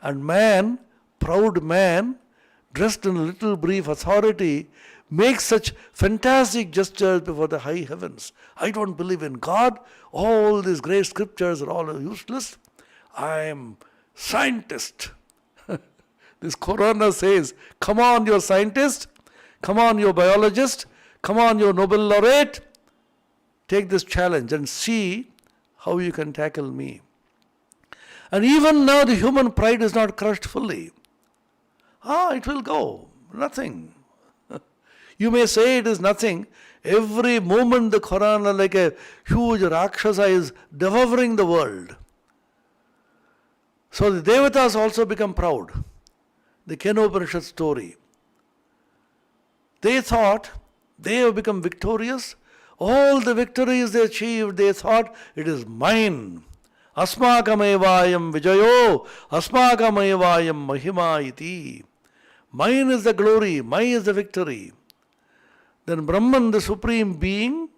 And man, proud man, dressed in a little brief authority, makes such fantastic gestures before the high heavens. I don't believe in God. All these great scriptures are all useless. I am scientist. This corona says, come on, you're scientist. Come on, you're biologist. Come on, you're Nobel laureate. Take this challenge and see how you can tackle me. And even now the human pride is not crushed fully. It will go. Nothing. You may say it is nothing. Every moment the Corona, like a huge Rakshasa, is devouring the world. So the Devatas also become proud. The Kenopanishad story. They thought they have become victorious. All the victories they achieved, they thought it is mine. Asmakamevayam vijayo, asmakamevayam mahima iti. Mine is the glory, mine is the victory. Then Brahman, the Supreme Being,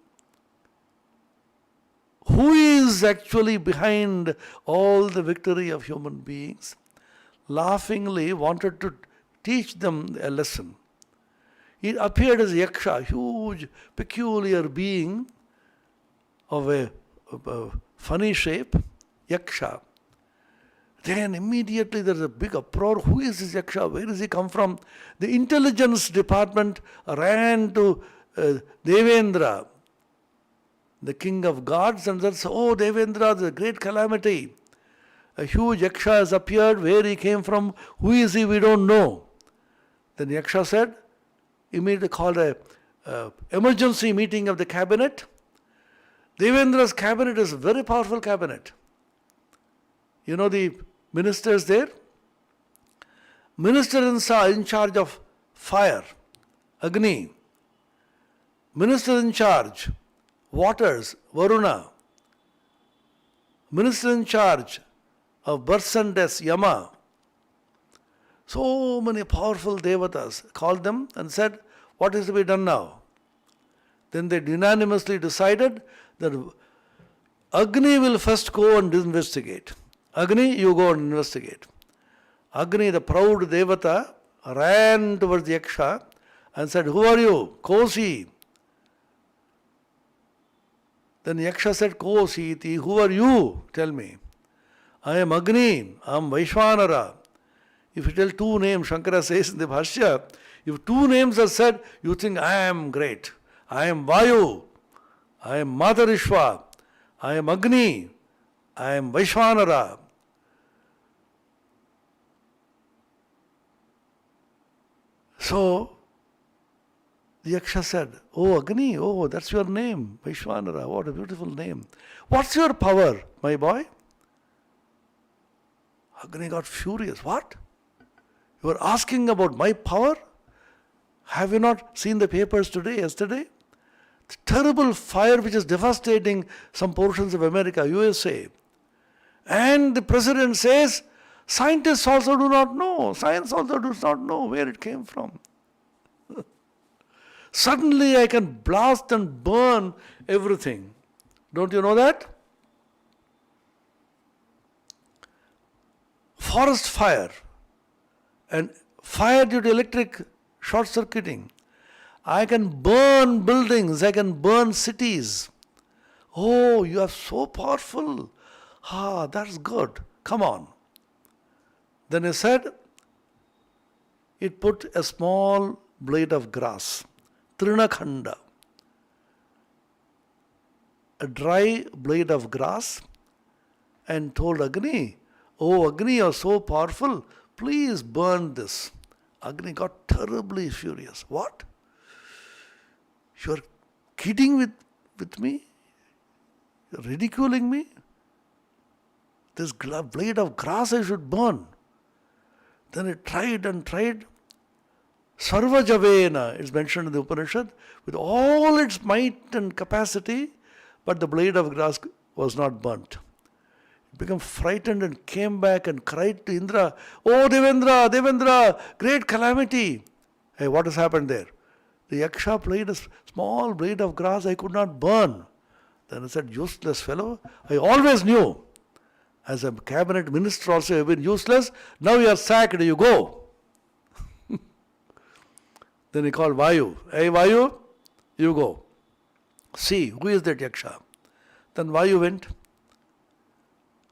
who is actually behind all the victory of human beings, laughingly wanted to teach them a lesson. It appeared as Yaksha, a huge, peculiar being of a funny shape, Yaksha. Then immediately there is a big uproar. Who is this Yaksha? Where does he come from? The intelligence department ran to Devendra, the king of gods, and said, oh Devendra, the great calamity. A huge Yaksha has appeared. Where he came from, who is he, we don't know. Then Yaksha said, immediately called a emergency meeting of the cabinet. Devendra's cabinet is a very powerful cabinet. You know the ministers there? Minister in charge of fire, Agni. Minister in charge, waters, Varuna. Minister in charge of births and deaths, Yama. So many powerful devatas called them and said, what is to be done now? Then they unanimously decided that Agni will first go and investigate. Agni, you go and investigate. Agni, the proud devata, ran towards the Yaksha and said, who are you? Kosi. Then Yaksha said, Kosi iti, who are you? Tell me. I am Agni, I am Vaishwanara. If you tell two names, Shankara says in the Bhashya, if two names are said, you think I am great. I am Vayu, I am Matarishwa, I am Agni, I am Vaishwanara. So, the Yaksha said, "Oh Agni, oh, that's your name, Vaishwanara, what a beautiful name. What's your power, my boy?" Agni got furious. "What? You are asking about my power? Have you not seen the papers yesterday? The terrible fire which is devastating some portions of America, USA. And the president says, scientists also do not know. Science also does not know where it came from. Suddenly I can blast and burn everything. Don't you know that? Forest fire and fire due to electric short circuiting. I can burn buildings, I can burn cities. Oh, you are so powerful. Ah, that's good. Come on." Then he said, it put a small blade of grass, trinakhanda, a dry blade of grass, and told Agni, "Oh Agni, you are so powerful, please burn this." Agni got terribly furious. "What? You are kidding with me? You are ridiculing me? This blade of grass I should burn." Then he tried and tried. Sarvajavena is mentioned in the Upanishad, with all its might and capacity, but the blade of grass was not burnt. He became frightened and came back and cried to Indra, "Oh Devendra, Devendra, great calamity." Hey, what has happened there? The Yaksha played a small blade of grass I could not burn. Then I said, "Useless fellow, I always knew. As a cabinet minister also you have been useless. Now you are sacked, you go." Then he called Vayu. "Hey Vayu, you go. See, who is that Yaksha?" Then Vayu went.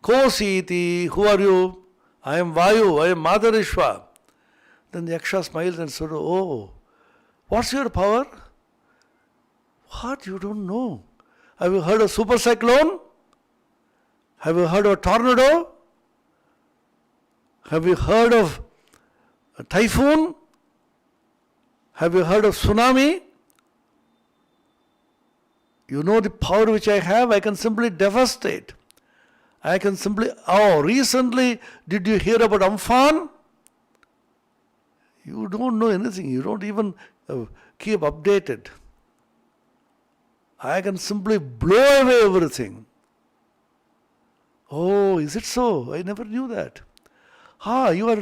"Kositi, who are you?" "I am Vayu, I am Madarishva." Then the Yaksha smiled and said, "Oh, what's your power?" "What? You don't know? Have you heard of super cyclone? Have you heard of tornado? Have you heard of a typhoon? Have you heard of tsunami? You know the power which I have? I can simply devastate. I can simply... Oh, recently, did you hear about Amphan? You don't know anything. You don't even keep updated. I can simply blow away everything." "Oh, is it so? I never knew that." "Ah, your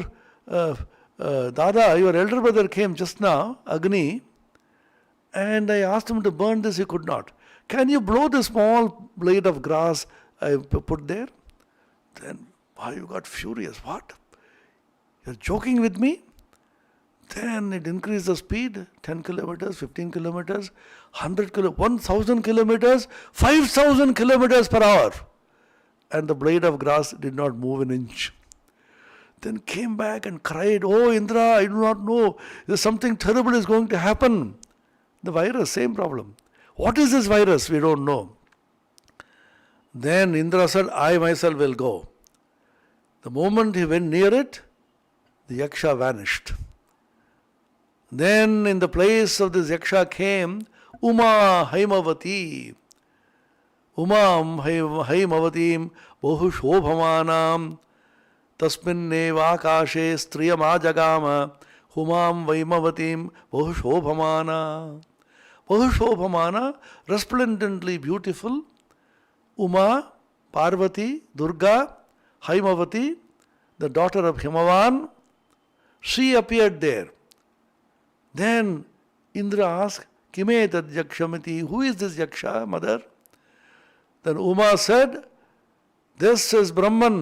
Dada, your elder brother came just now, Agni, and I asked him to burn this, he could not. Can you blow the small blade of grass I put there?" Then Vayu got furious. "What? You're joking with me?" Then it increased the speed, 10 kilometers, 15 kilometers, 100 kilometers, 1,000 kilometers, 5,000 kilometers per hour. And the blade of grass did not move an inch. Then came back and cried, "Oh Indra, I do not know. There's something terrible is going to happen." The virus, same problem. "What is this virus? We don't know." Then Indra said, "I myself will go." The moment he went near it, the Yaksha vanished. Then in the place of this Yaksha came Uma Haimavati. Umam Haimavatim Bahushobhamanam Tasminneva Akashe Striyamajagama Humam Vaimavatim Bahushobhamana. Bahushobhamana, resplendently beautiful. Uma, Parvati, Durga, Haimavati, the daughter of Himavan, she appeared there. Then Indra asked, "Kime tad Yakshamati?" Who is this Yaksha, mother? Then Uma said, "This is Brahman.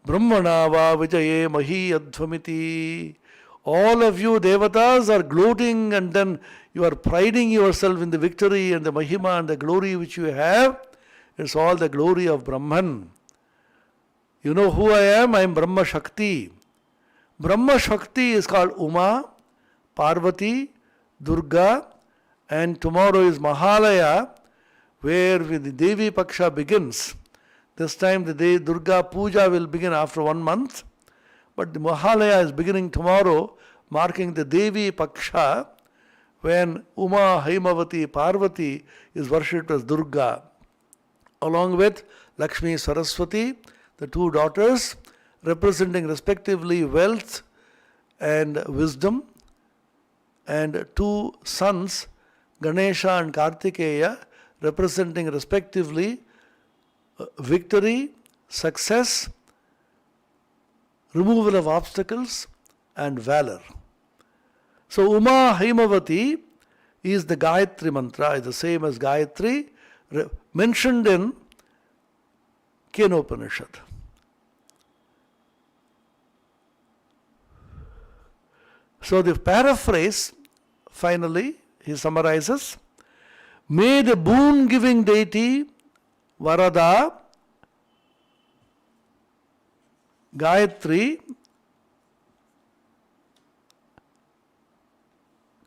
Brahmana va vijaye mahi advamiti." All of you devatas are gloating and then you are priding yourself in the victory and the mahima and the glory which you have. It's all the glory of Brahman. You know who I am? I am Brahma Shakti. Brahma Shakti is called Uma, Parvati, Durga, and tomorrow is Mahalaya, where the Devi Paksha begins. This time the day Durga Puja will begin after 1 month, but the Mahalaya is beginning tomorrow. marking the Devi Paksha, when Uma, Haimavati, Parvati is worshipped as Durga, along with Lakshmi, Saraswati, the two daughters, representing respectively wealth and wisdom, and two sons, Ganesha and Kartikeya, representing respectively victory, success, removal of obstacles, and valor. So Uma Haimavati is the Gayatri Mantra, is the same as Gayatri, mentioned in Kenopanishad. So the paraphrase, finally, he summarizes, may the boon-giving deity Varada Gayatri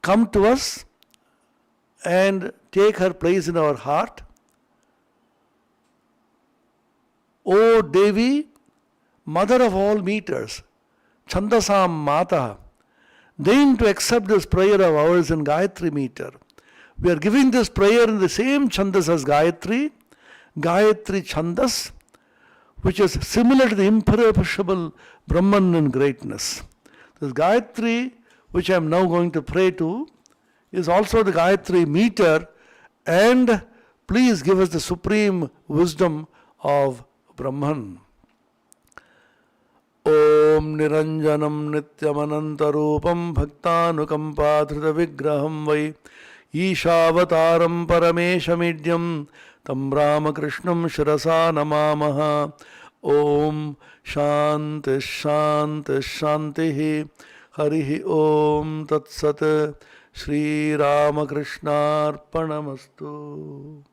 come to us and take her place in our heart. O Devi, mother of all meters, Chandasam Mata, deign to accept this prayer of ours in Gayatri meter. We are giving this prayer in the same Chandas as Gayatri, Gayatri Chandas, which is similar to the imperishable Brahman in greatness. This Gayatri, which I am now going to pray to, is also the Gayatri meter, and please give us the supreme wisdom of Brahman. Om Niranjanam Nityamanantarupam Bhaktanukampadhrita Vigraham Vai Ishavataram Parameshamidyam Tam Ramakrishnam Shirasa Namamaha. Om Shanti Shanti Shanti Harihi Om Tat Sat Shri Ramakrishna Arpanamastu.